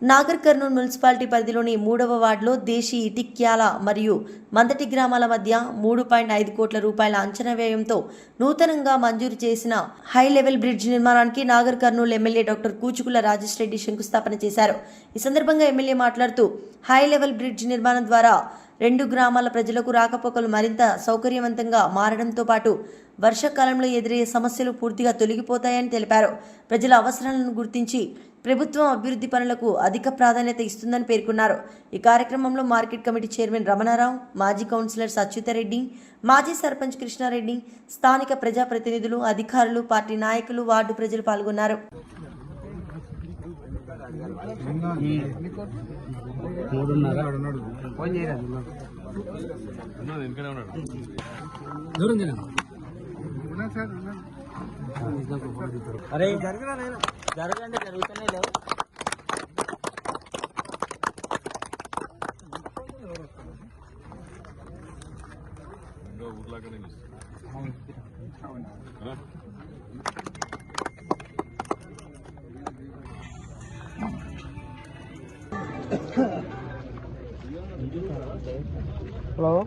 Nagar Kurnool municipality పరిధిలోని 3వ వార్డులో దేశీ ఇటిక్యాల మరియు మందటి గ్రామాల మధ్య 3.5 కోట్ల రూపాయల అంచనా వ్యయంతో నూతనంగా మంజూరు చేసిన హై లెవెల్ బ్రిడ్జ్ నిర్మాణానికి నాగర్ కర్నూల్ ఎమ్మెల్యే డాక్టర్ కూచుకుల రాజేష్ రెడ్డి శంకుస్థాపన చేశారు. ఈ సందర్భంగా ఎమ్మెల్యే మాట్లాడుతూ హై లెవెల్ బ్రిడ్జ్ నిర్మాణం ద్వారా 2 గ్రామాల ప్రజలకు రాకపోకలు మరింత సౌకర్యవంతంగా మారడంతో పాటు వర్షాకాలంలో ఎదురయ్యే సమస్యలు పూర్తిగా తొలగిపోతాయని తెలిపారు. ప్రజల అవసరాలను గుర్తించి ప్రభుత్వం అభివృద్ధి పనులకు అధిక ప్రాధాన్యత ఇస్తుందని పేర్కొన్నారు. ఈ కార్యక్రమంలో మార్కెట్ కమిటీ చైర్మన్ రమణారావు, మాజీ కౌన్సిలర్ అచ్యుతారెడ్డి, మాజీ సర్పంచ్ కృష్ణారెడ్డి, స్థానిక ప్రజాప్రతినిధులు, అధికారులు, పార్టీ నాయకులు, వార్డు ప్రజలు పాల్గొన్నారు. అరే జరగండి జరుగుతూనే లేవు. హలో.